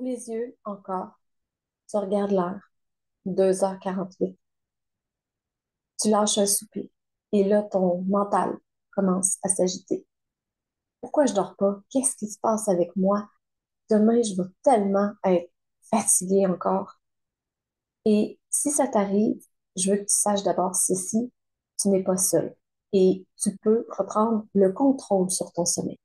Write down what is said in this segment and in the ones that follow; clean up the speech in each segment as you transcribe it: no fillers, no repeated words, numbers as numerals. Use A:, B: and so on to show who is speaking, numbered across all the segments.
A: Ouvre les yeux encore. Tu regardes l'heure. 2h48. Tu lâches un soupir. Et là, ton mental commence à s'agiter. Pourquoi je dors pas? Qu'est-ce qui se passe avec moi? Demain, je vais tellement être fatiguée encore. Et si ça t'arrive, je veux que tu saches d'abord ceci, tu n'es pas seul. Et tu peux reprendre le contrôle sur ton sommeil.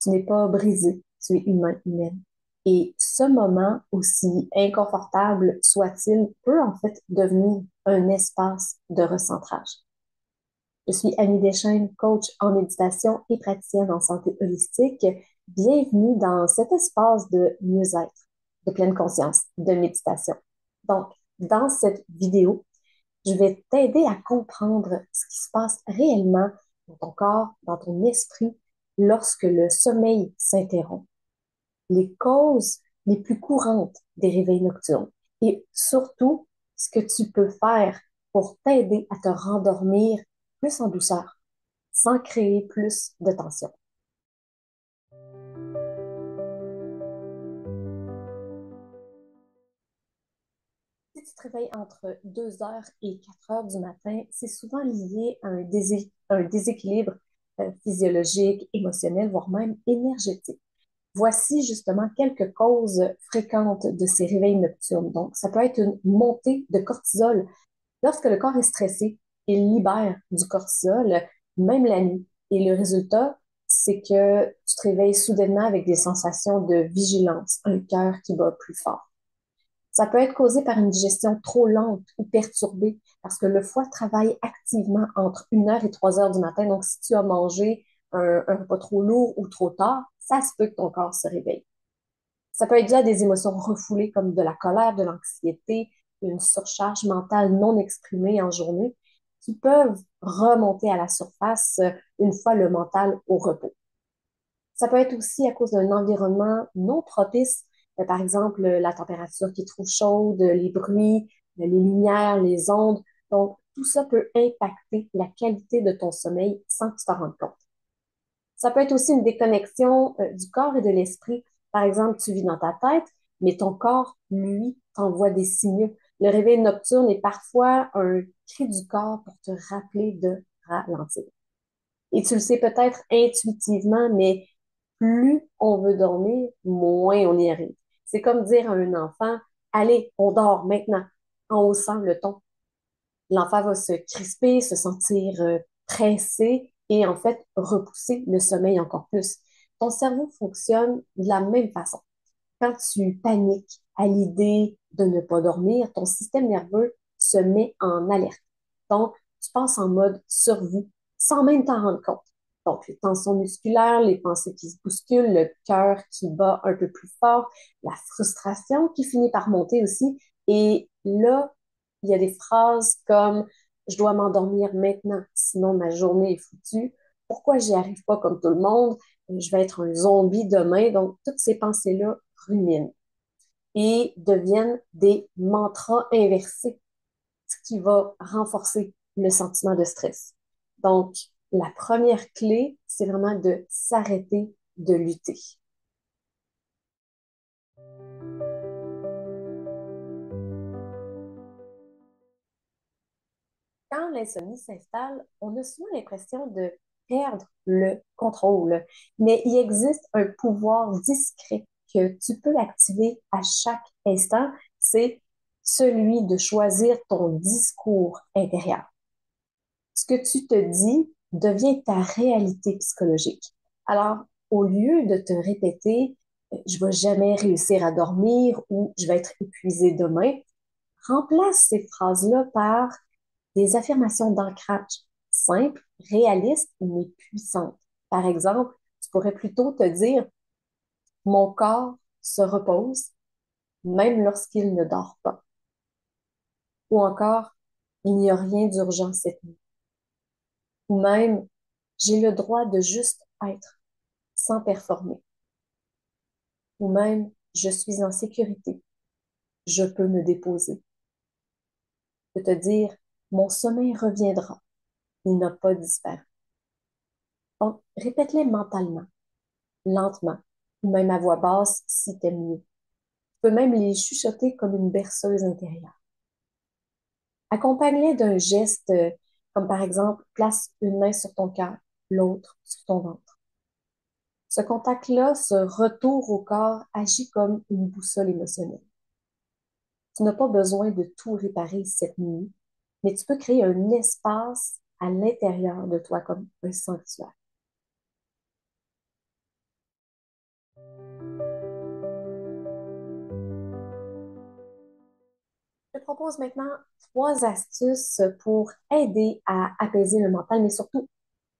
A: Tu n'es pas brisé, tu es humain, humaine. Et ce moment, aussi inconfortable soit-il, peut en fait devenir un espace de recentrage. Je suis Annie Deschênes, coach en méditation et praticienne en santé holistique. Bienvenue dans cet espace de mieux-être, de pleine conscience, de méditation. Donc, dans cette vidéo, je vais t'aider à comprendre ce qui se passe réellement dans ton corps, dans ton esprit, lorsque le sommeil s'interrompt, les causes les plus courantes des réveils nocturnes et surtout ce que tu peux faire pour t'aider à te rendormir plus en douceur, sans créer plus de tension. Si tu te réveilles entre 2 heures et 4 heures du matin, c'est souvent lié à un déséquilibre physiologique, émotionnel, voire même énergétique. Voici justement quelques causes fréquentes de ces réveils nocturnes. Donc, ça peut être une montée de cortisol. Lorsque le corps est stressé, il libère du cortisol, même la nuit. Et le résultat, c'est que tu te réveilles soudainement avec des sensations de vigilance, un cœur qui bat plus fort. Ça peut être causé par une digestion trop lente ou perturbée parce que le foie travaille activement entre 1 heure et 3 heures du matin. Donc, si tu as mangé un repas trop lourd ou trop tard, ça se peut que ton corps se réveille. Ça peut être dû à des émotions refoulées comme de la colère, de l'anxiété, une surcharge mentale non exprimée en journée qui peuvent remonter à la surface une fois le mental au repos. Ça peut être aussi à cause d'un environnement non propice, par exemple la température qui est trop chaude, les bruits, les lumières, les ondes. Donc, tout ça peut impacter la qualité de ton sommeil sans que tu t'en rendes compte. Ça peut être aussi une déconnexion du corps et de l'esprit. Par exemple, tu vis dans ta tête, mais ton corps, lui, t'envoie des signaux. Le réveil nocturne est parfois un cri du corps pour te rappeler de ralentir. Et tu le sais peut-être intuitivement, mais plus on veut dormir, moins on y arrive. C'est comme dire à un enfant, allez, on dort maintenant, en haussant le ton. L'enfant va se crisper, se sentir pressé et en fait repousser le sommeil encore plus. Ton cerveau fonctionne de la même façon. Quand tu paniques à l'idée de ne pas dormir, ton système nerveux se met en alerte. Donc, tu passes en mode survie sans même t'en rendre compte. Donc, les tensions musculaires, les pensées qui se bousculent, le cœur qui bat un peu plus fort, la frustration qui finit par monter aussi. Et là, il y a des phrases comme je dois m'endormir maintenant, sinon ma journée est foutue. Pourquoi j'y arrive pas comme tout le monde? Je vais être un zombie demain. Donc, toutes ces pensées-là ruminent et deviennent des mantras inversés, ce qui va renforcer le sentiment de stress. Donc, la première clé, c'est vraiment de s'arrêter de lutter. Quand l'insomnie s'installe, on a souvent l'impression de perdre le contrôle, mais il existe un pouvoir discret que tu peux activer à chaque instant, c'est celui de choisir ton discours intérieur. Ce que tu te dis devient ta réalité psychologique. Alors, au lieu de te répéter, je vais jamais réussir à dormir ou je vais être épuisé demain, remplace ces phrases-là par des affirmations d'ancrage simples, réalistes, mais puissantes. Par exemple, tu pourrais plutôt te dire, mon corps se repose même lorsqu'il ne dort pas. Ou encore, il n'y a rien d'urgent cette nuit. Ou même, j'ai le droit de juste être sans performer. Ou même, je suis en sécurité. Je peux me déposer. De te dire, mon sommeil reviendra. Il n'a pas disparu. Donc, répète-les mentalement, lentement, ou même à voix basse si t'aimes mieux. Tu peux même les chuchoter comme une berceuse intérieure. Accompagne-les d'un geste comme par exemple, place une main sur ton cœur, l'autre sur ton ventre. Ce contact-là, ce retour au corps, agit comme une boussole émotionnelle. Tu n'as pas besoin de tout réparer cette nuit, mais tu peux créer un espace à l'intérieur de toi comme un sanctuaire. Je te propose maintenant 3 astuces pour aider à apaiser le mental, mais surtout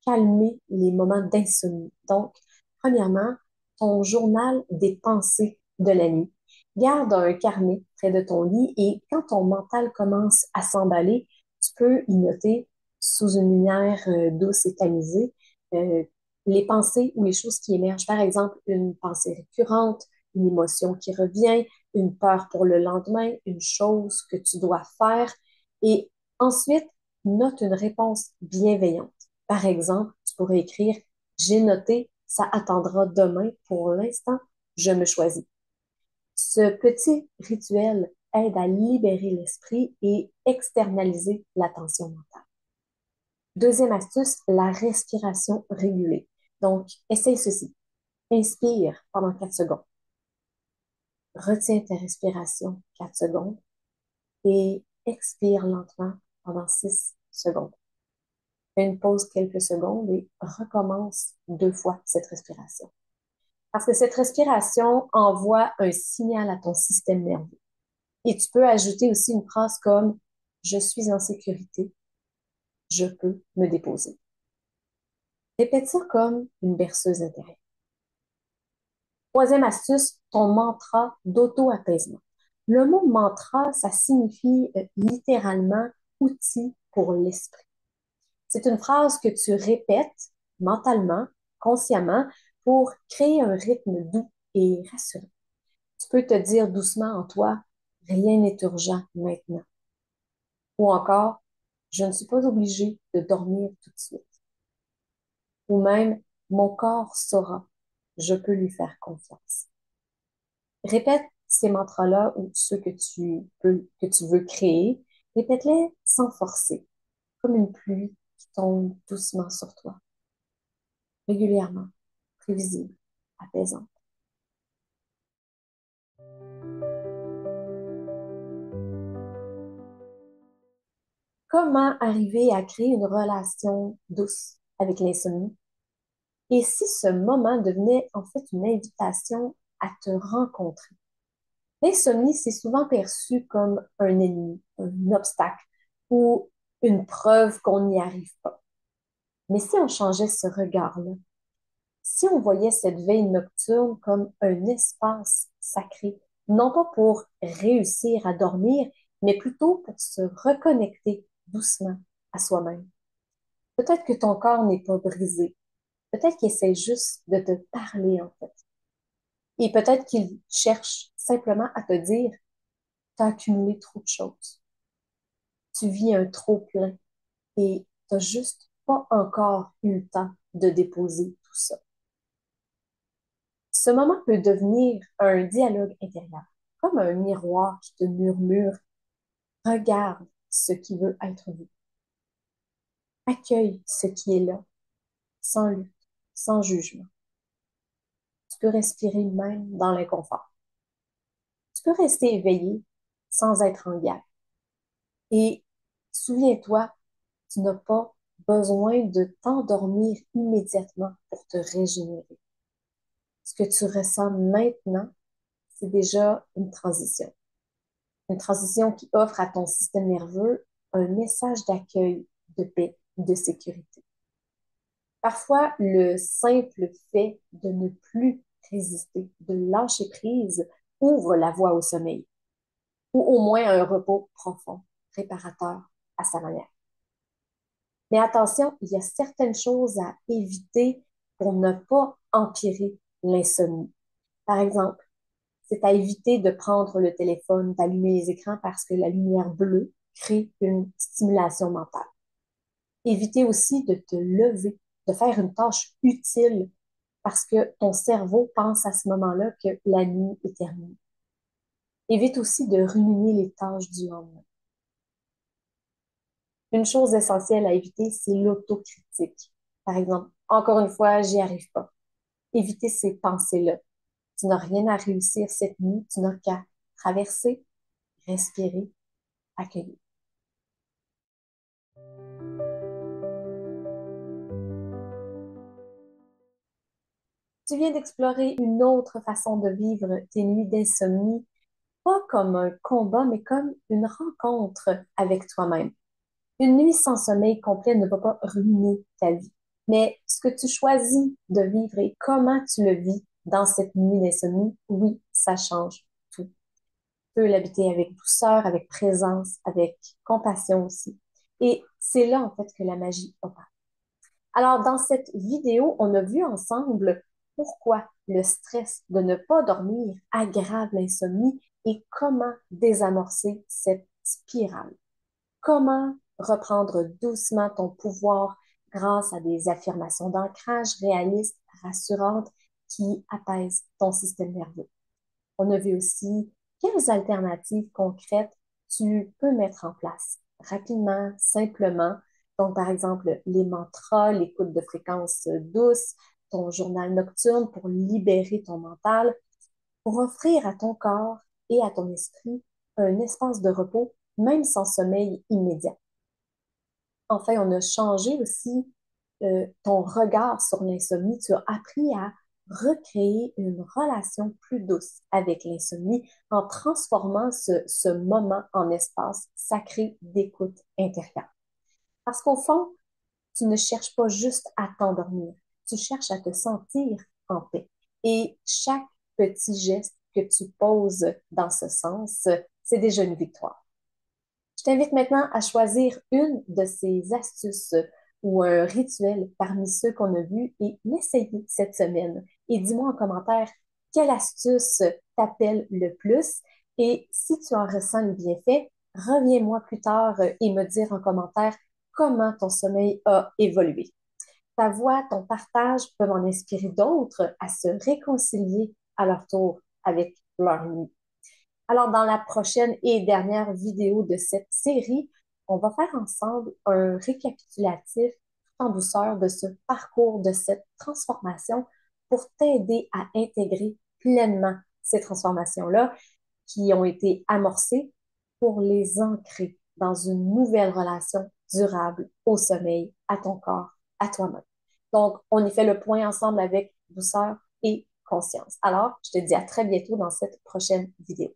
A: calmer les moments d'insomnie. Donc, premièrement, ton journal des pensées de la nuit. Garde un carnet près de ton lit et quand ton mental commence à s'emballer, tu peux y noter sous une lumière douce et tamisée euh, les pensées ou les choses qui émergent. Par exemple, une pensée récurrente, une émotion qui revient, une peur pour le lendemain, une chose que tu dois faire. Et ensuite, note une réponse bienveillante. Par exemple, tu pourrais écrire, j'ai noté, ça attendra demain. Pour l'instant, je me choisis. Ce petit rituel aide à libérer l'esprit et externaliser la tension mentale. Deuxième astuce, la respiration régulée. Donc, essaye ceci. Inspire pendant 4 secondes. Retiens ta respiration 4 secondes et expire lentement pendant 6 secondes. Fais une pause quelques secondes et recommence 2 fois cette respiration. Parce que cette respiration envoie un signal à ton système nerveux. Et tu peux ajouter aussi une phrase comme je suis en sécurité, je peux me déposer. Répète ça comme une berceuse intérieure. Troisième astuce, ton mantra d'auto-apaisement. Le mot mantra, ça signifie littéralement outil pour l'esprit. C'est une phrase que tu répètes mentalement, consciemment, pour créer un rythme doux et rassurant. Tu peux te dire doucement en toi, rien n'est urgent maintenant. Ou encore, je ne suis pas obligé de dormir tout de suite. Ou même, mon corps saura, je peux lui faire confiance. Répète ces mantras-là ou ceux que tu veux créer. Répète-les sans forcer, comme une pluie qui tombe doucement sur toi, régulièrement, prévisible, apaisante. Comment arriver à créer une relation douce avec l'insomnie? Et si ce moment devenait en fait une invitation à te rencontrer? L'insomnie, c'est souvent perçu comme un ennemi, un obstacle ou une preuve qu'on n'y arrive pas. Mais si on changeait ce regard-là, si on voyait cette veille nocturne comme un espace sacré, non pas pour réussir à dormir, mais plutôt pour se reconnecter doucement à soi-même. Peut-être que ton corps n'est pas brisé. Peut-être qu'il essaie juste de te parler, en fait. Et peut-être qu'il cherche simplement à te dire, t'as accumulé trop de choses. Tu vis un trop plein et t'as juste pas encore eu le temps de déposer tout ça. Ce moment peut devenir un dialogue intérieur, comme un miroir qui te murmure, regarde ce qui veut être vu. Accueille ce qui est là, sans lutte, sans jugement. Tu peux respirer même dans l'inconfort. Tu peux rester éveillé sans être en guerre. Et souviens-toi, tu n'as pas besoin de t'endormir immédiatement pour te régénérer. Ce que tu ressens maintenant, c'est déjà une transition. Une transition qui offre à ton système nerveux un message d'accueil, de paix, de sécurité. Parfois, le simple fait de ne plus résister, de lâcher prise, ouvre la voie au sommeil, ou au moins à un repos profond, réparateur à sa manière. Mais attention, il y a certaines choses à éviter pour ne pas empirer l'insomnie. Par exemple, c'est à éviter de prendre le téléphone, d'allumer les écrans parce que la lumière bleue crée une stimulation mentale. Éviter aussi de te lever, de faire une tâche utile parce que ton cerveau pense à ce moment-là que la nuit est terminée. Évite aussi de ruminer les tâches du lendemain. Une chose essentielle à éviter, c'est l'autocritique. Par exemple, encore une fois, j'y arrive pas. Éviter ces pensées-là. Tu n'as rien à réussir cette nuit, tu n'as qu'à traverser, respirer, accueillir. Tu viens d'explorer une autre façon de vivre tes nuits d'insomnie, pas comme un combat, mais comme une rencontre avec toi-même. Une nuit sans sommeil complet ne va pas ruiner ta vie, mais ce que tu choisis de vivre et comment tu le vis dans cette nuit d'insomnie, oui, ça change tout. Tu peux l'habiter avec douceur, avec présence, avec compassion aussi. Et c'est là, en fait, que la magie opère. Alors, dans cette vidéo, on a vu ensemble pourquoi le stress de ne pas dormir aggrave l'insomnie et comment désamorcer cette spirale. Comment reprendre doucement ton pouvoir grâce à des affirmations d'ancrage réalistes, rassurantes, qui apaisent ton système nerveux. On a vu aussi quelles alternatives concrètes tu peux mettre en place rapidement, simplement. Donc, par exemple, les mantras, l'écoute de fréquences douces, ton journal nocturne pour libérer ton mental, pour offrir à ton corps et à ton esprit un espace de repos, même sans sommeil immédiat. Enfin, on a changé aussi ton regard sur l'insomnie. Tu as appris à recréer une relation plus douce avec l'insomnie en transformant ce moment en espace sacré d'écoute intérieure. Parce qu'au fond, tu ne cherches pas juste à t'endormir, tu cherches à te sentir en paix. Et chaque petit geste que tu poses dans ce sens, c'est déjà une victoire. Je t'invite maintenant à choisir une de ces astuces ou un rituel parmi ceux qu'on a vus et l'essayer cette semaine. Et dis-moi en commentaire quelle astuce t'appelle le plus. Et si tu en ressens le bienfait, reviens-moi plus tard et me dire en commentaire comment ton sommeil a évolué. Ta voix, ton partage peuvent en inspirer d'autres à se réconcilier à leur tour avec leur nuit. Alors, dans la prochaine et dernière vidéo de cette série, on va faire ensemble un récapitulatif tout en douceur de ce parcours, de cette transformation pour t'aider à intégrer pleinement ces transformations-là qui ont été amorcées pour les ancrer dans une nouvelle relation durable au sommeil, à ton corps, à toi-même. Donc, on y fait le point ensemble avec douceur et conscience. Alors, je te dis à très bientôt dans cette prochaine vidéo.